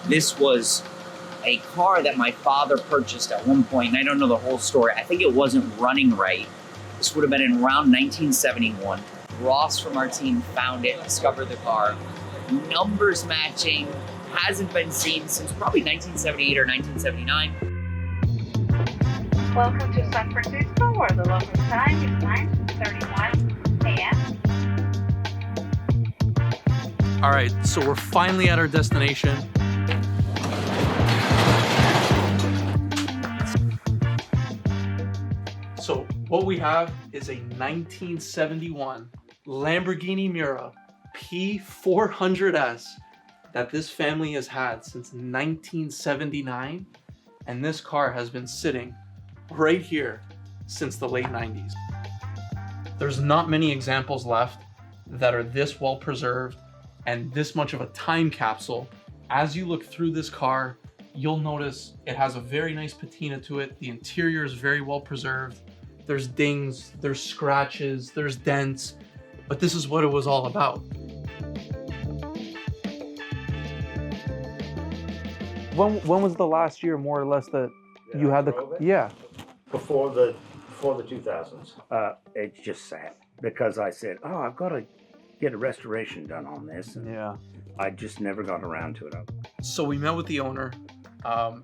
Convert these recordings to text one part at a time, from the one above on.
This was a car that my father purchased at one point, and I don't know the whole story. I think it wasn't running right. This would have been in around 1971. Ross from our team found it, discovered the car. Numbers matching, hasn't been seen since probably 1978 or 1979. Welcome to San Francisco, where the local time is 9:31 a.m. All right, so we're finally at our destination. So what we have is a 1971 Lamborghini Miura P400S that this family has had since 1979, and this car has been sitting right here since the late 90s. There's not many examples left that are this well preserved and this much of a time capsule. As you look through this car, you'll notice it has a very nice patina to it. The interior is very well preserved. There's dings, there's scratches, there's dents, but this is what it was all about. When was the last year, more or less, that you had the? Yeah. Before the 2000s. It's just sad because I said, oh, I've got to get a restoration done on this. And Yeah. I just never got around to it. So we met with the owner.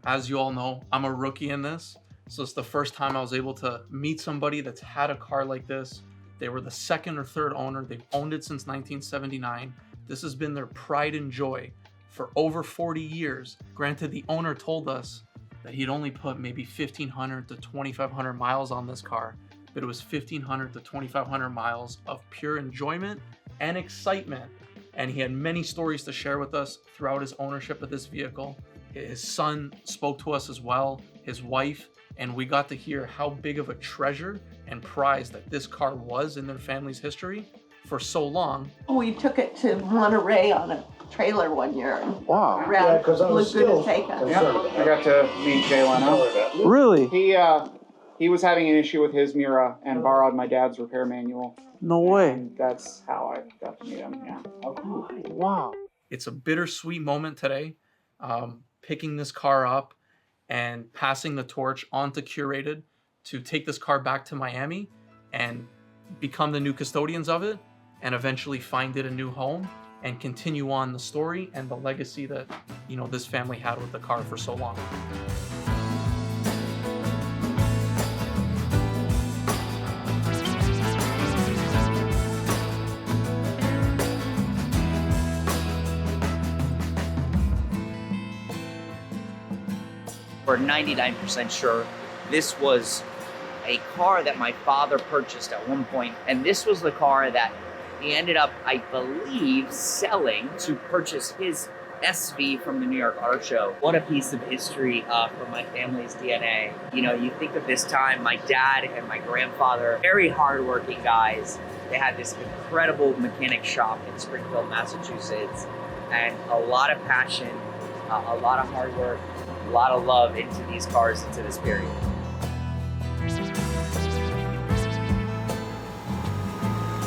As you all know, I'm a rookie in this. So it's the first time I was able to meet somebody that's had a car like this. They were the second or third owner. They've owned it since 1979. This has been their pride and joy for over 40 years. Granted, the owner told us that he'd only put maybe 1,500 to 2,500 miles on this car, but it was 1,500 to 2,500 miles of pure enjoyment and excitement. And he had many stories to share with us throughout his ownership of this vehicle. His son spoke to us as well, his wife, and we got to hear how big of a treasure and prize that this car was in their family's history for so long. We took it to Monterey on a trailer one year. And Wow. around because I was Laguna still Seca. concerned. I got to meet Jay Leno. Really? He was having an issue with his Miura and borrowed my dad's repair manual. No way. And that's how I got to meet him. Yeah. Wow. It's a bittersweet moment today, picking this car up and passing the torch on to Curated to take this car back to Miami and become the new custodians of it, and eventually find it a new home and continue on the story and the legacy that, you know, this family had with the car for so long. We're 99% sure this was a car that my father purchased at one point, and this was the car that he ended up, I believe, selling to purchase his SV from the New York Auto Show. What a piece of history for my family's DNA. You know, you think of this time, my dad and my grandfather, very hardworking guys. They had this incredible mechanic shop in Springfield, Massachusetts, and a lot of passion, a lot of hard work, a lot of love into these cars, into this period.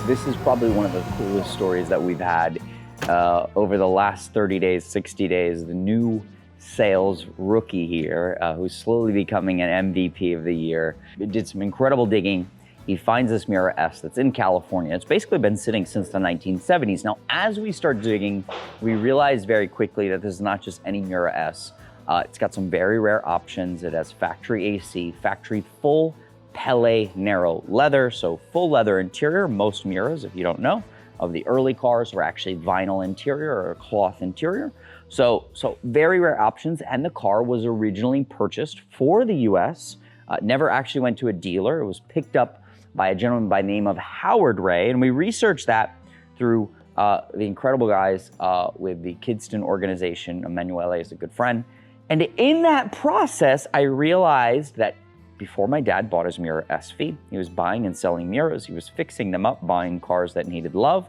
This is probably one of the coolest stories that we've had over the last 30 days, 60 days. The new sales rookie here, who's slowly becoming an MVP of the year, did some incredible digging. He finds this Miura S that's in California. It's basically been sitting since the 1970s. Now, as we start digging, we realize very quickly that this is not just any Miura S. It's got some very rare options. It has factory AC, factory full Pele narrow leather, so full leather interior. Most Miuras, if you don't know, of the early cars were actually vinyl interior or a cloth interior. So very rare options, and the car was originally purchased for the US, never actually went to a dealer. It was picked up by a gentleman by the name of Howard Ray, and we researched that through the incredible guys with the Kidston organization. Emanuele is a good friend. And in that process, I realized that before my dad bought his Miura SV, he was buying and selling Miuras. He was fixing them up, buying cars that needed love.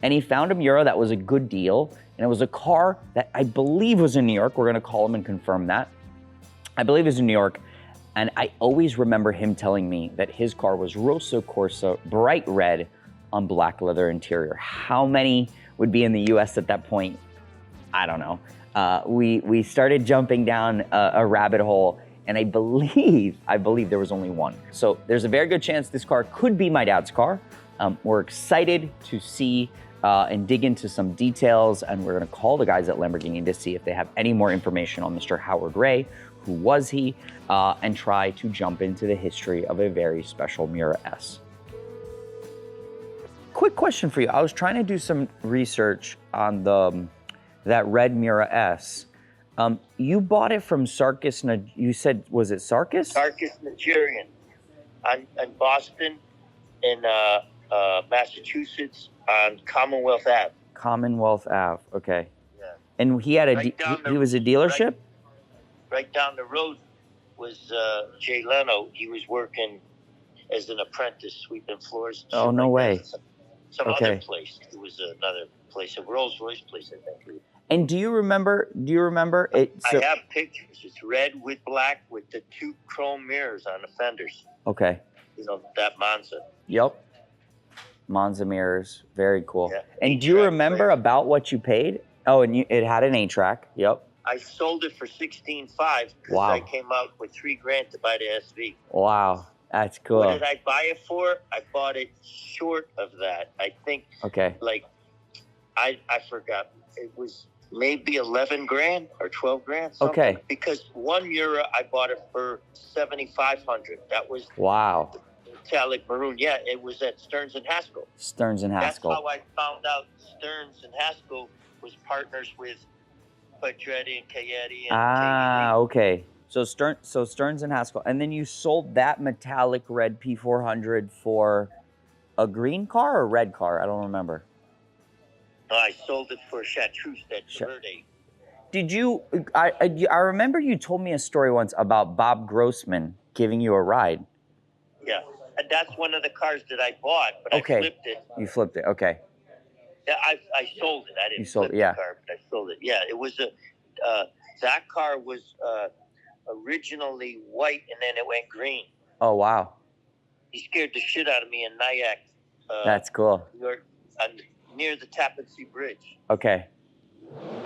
And he found a Miura that was a good deal. And it was a car that I believe was in New York. We're gonna call him and confirm that. I believe it was in New York. And I always remember him telling me that his car was rosso corsa, bright red on black leather interior. How many would be in the US at that point? I don't know. we started jumping down a rabbit hole, and I believe there was only one. So there's a very good chance this car could be my dad's car. We're excited to see and dig into some details, and we're gonna call the guys at Lamborghini to see if they have any more information on Mr. Howard Ray, who was he, and try to jump into the history of a very special Miura S. Quick question for you. I was trying to do some research on that red Miura S. You bought it from Sarkis, you said, was it Sarkis? Sarkis Nigerian in Boston, in Massachusetts, on Commonwealth Ave. Commonwealth Ave, okay. Yeah. And he had he was a dealership? Right down the road was Jay Leno. He was working as an apprentice, sweeping floors. Oh, no way. Some other place. It was another place, a Rolls Royce place, I think. And do you remember it? So, I have pictures. It's red with black with the 2 chrome mirrors on the fenders. Okay. You know, that Monza. Yep. Monza mirrors, very cool. Yeah. And do you remember about what you paid? Oh, and it had an 8-track. Yep. I sold it for $16,500 because Wow. I came out with $3,000 to buy the SV. Wow, that's cool. What did I buy it for? I bought it short of that. I think, Okay. like, I forgot. It was maybe $11,000 or $12,000. Something. Okay. Because one Miura, I bought it for $7,500. That was Wow. metallic maroon. Yeah, it was at Stearns and Haskell. Stearns and Haskell. That's how I found out Stearns and Haskell was partners with Pedretti and Cayetti and Ah, okay. So Stearns and Haskell, and then you sold that metallic red P400 for a green car or red car? I don't remember. No, I sold it for Chartreuse at Verde. Did you? I remember you told me a story once about Bob Grossman giving you a ride. Yeah, and that's one of the cars that I bought, but I flipped it. You flipped it. Okay. Yeah, I sold it. I didn't flip yeah. the car, but I sold it. Yeah, it was that car was originally white, and then it went green. Oh, wow. He scared the shit out of me in Nyack. That's cool. New York, near the Tappan Zee Bridge. Okay.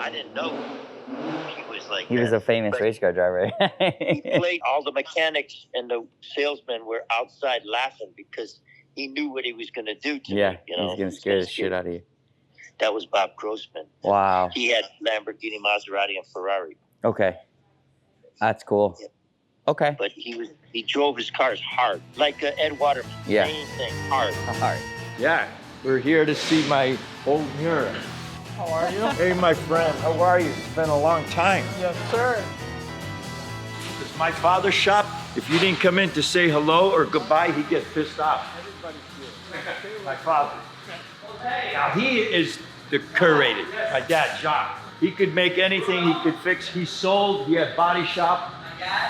I didn't know he was like He was a famous race car driver. He played. All the mechanics and the salesmen were outside laughing because he knew what he was going to do to me. You know, he's going to scare the shit out of you. That was Bob Grossman. Wow. He had Lamborghini, Maserati, and Ferrari. Okay. That's cool. Yeah. Okay. But he drove his cars hard, like Ed Waterman. Yeah. Same thing, hard. Hard. Yeah, we're here to see my old Miura. How are you? Hey, my friend, how are you? It's been a long time. Yes, sir. It's my father's shop. If you didn't come in to say hello or goodbye, he'd get pissed off. My father. Now, he is the curated. My dad, John. He could make anything, he could fix. He sold, he had body shop.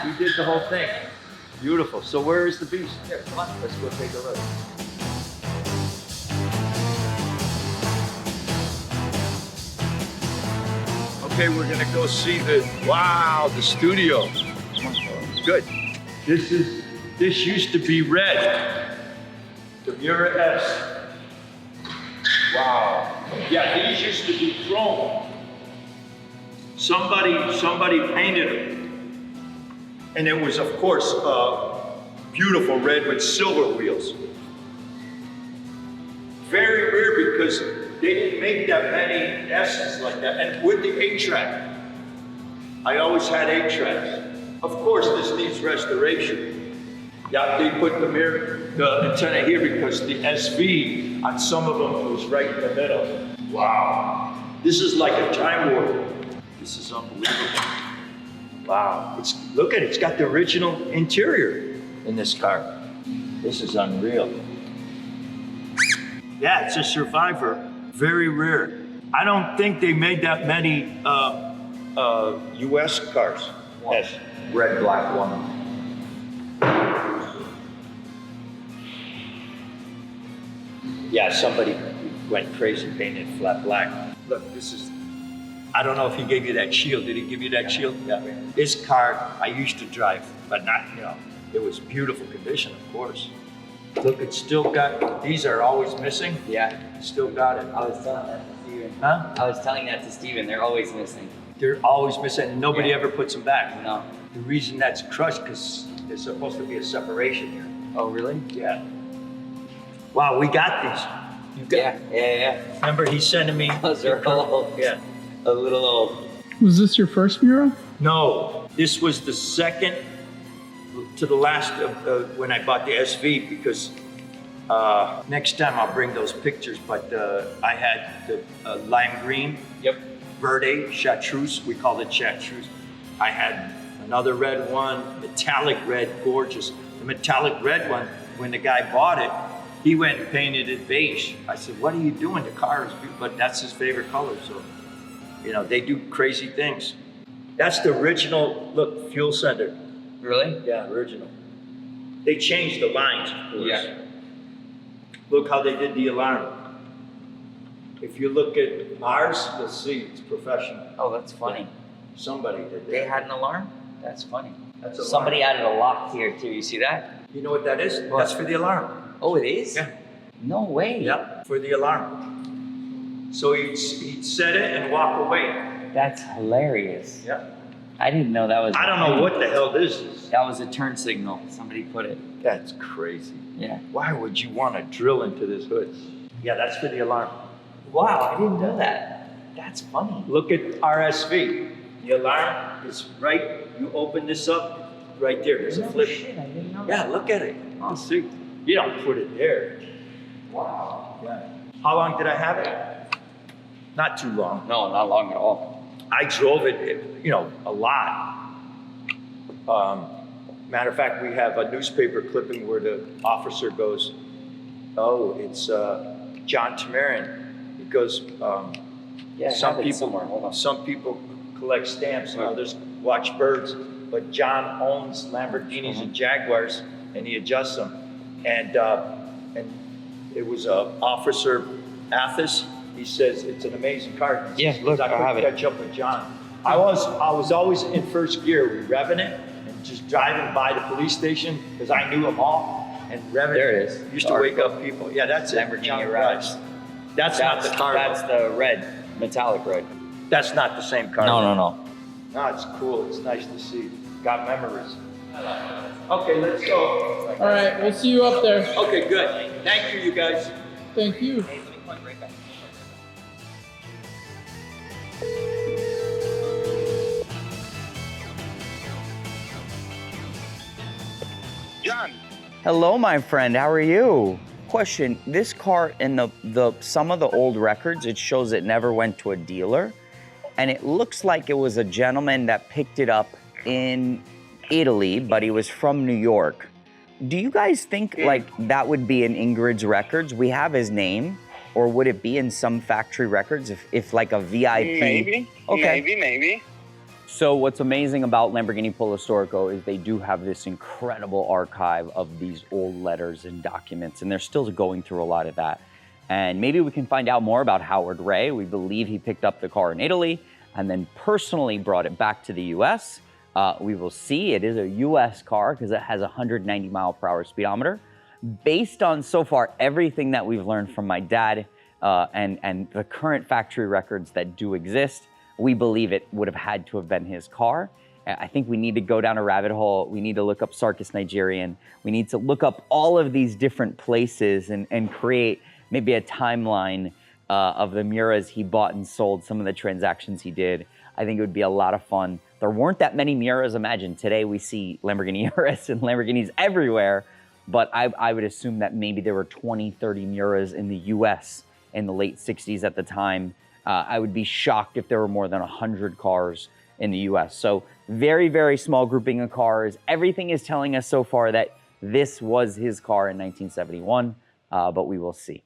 He did the whole thing. Beautiful. So where is the beast? Here, come on, let's go take a look. Okay, we're gonna go see the studio. Good. This used to be red. The Miura S. Wow. Yeah, these used to be chrome. Somebody painted them. And it was, of course, beautiful red with silver wheels. Very rare because they didn't make that many S's like that. And with the 8-track, I always had 8-tracks. Of course, this needs restoration. Yeah, they put the antenna here because the SV on some of them was right in the middle. Wow. This is like a time warp. This is unbelievable. Wow. Look at it, it's got the original interior in this car. This is unreal. Yeah, it's a survivor. Very rare. I don't think they made that many US cars. Yes. Red, black one. Yeah, somebody went crazy painting flat black. Look, this is, I don't know if he gave you that shield. Did he give you that shield? Yeah. This car I used to drive, but not, it was beautiful condition, of course. Look, it's still got, these are always missing. Yeah. Still got it. I was telling that to Steven. Huh? I was telling that to Steven. They're always missing. They're always missing, and nobody Yeah. ever puts them back. No. The reason that's crushed, because there's supposed to be a separation here. Oh, really? Yeah. Wow, we got these. You got, Yeah. Remember, he's sending me. Those are all Yeah. a little old. Was this your first Miura? No, this was the second to the last when I bought the SV, because next time I'll bring those pictures, but I had the lime green, Yep. verde, chartreuse, we called it chartreuse. I had another red one, metallic red, gorgeous. The metallic red one, when the guy bought it, he went and painted it beige. I said, what are you doing? The car is beautiful, but that's his favorite color, so, you know, they do crazy things. That's the original, look, fuel sender. Really? Yeah, original. They changed the lines, of course. Yeah. Look how they did the alarm. If you look at ours, you'll see it's professional. Oh, that's funny. Somebody did that. They had an alarm? That's funny. That's a Somebody alarm. added a lock here too. You see that? You know what that is? What? That's for the alarm. Oh, it is? Yeah. No way. Yeah, for the alarm. So he'd set it and walk away. That's hilarious. Yeah. I didn't know that was. I don't know what the hell this is. That was a turn signal. Somebody put it. That's crazy. Yeah. Why would you want to drill into this hood? Yeah, that's for the alarm. Wow, I didn't know that. That's funny. Look at RSV. The alarm is right. You open this up, right there. There's a No flip. shit, I didn't know Yeah, that. look at it. Huh. See, you don't put it there. Wow. Yeah. How long did I have it? Not too long. No, not long at all. I drove it, you know, a lot. Matter of fact, we have a newspaper clipping where the officer goes, "Oh, it's John Temerian." He goes, Yeah, I "Some have it people, somewhere. Hold on. some people collect stamps, and others watch birds, but John owns Lamborghinis and Jaguars, and he adjusts them." And it was Officer Athos. He says it's an amazing car. He Yeah, says, look, I couldn't have it. catch up with John. I was always in first gear, revving it and just driving by the police station because I knew them all and revving. There it is. Used to wake up people. Yeah, that's it. Lamborghini John Miuras. That's not the car. That's the red, metallic red. That's not the same car. No. No, it's cool. It's nice to see. Got memories. Okay, let's go. All right, we'll see you up there. Okay, good. Thank you, you guys. Thank you. Hey, let me point right back. John, Hello, my friend. How are you? Question: this car in the some of the old records, it shows it never went to a dealer, and it looks like it was a gentleman that picked it up in Italy, but he was from New York. Do you guys think like that would be in Ingrid's records? We have his name, or would it be in some factory records if like a VIP? maybe. Okay. Maybe. So what's amazing about Lamborghini Polo Storico is they do have this incredible archive of these old letters and documents, and they're still going through a lot of that. And maybe we can find out more about Howard Ray. We believe he picked up the car in Italy and then personally brought it back to the US. We will see. It is a US car because it has a 190 mile per hour speedometer. Based on so far everything that we've learned from my dad and the current factory records that do exist, we believe it would have had to have been his car. I think we need to go down a rabbit hole. We need to look up Sarkis Nigerian. We need to look up all of these different places and create maybe a timeline of the Miuras he bought and sold, some of the transactions he did. I think it would be a lot of fun. There weren't that many Miuras. Imagine today we see Lamborghini Miura S and Lamborghinis everywhere, but I would assume that maybe there were 20, 30 Miuras in the US in the late 60s at the time. I would be shocked if there were more than 100 cars in the US. So very, very small grouping of cars. Everything is telling us so far that this was his car in 1971, but we will see.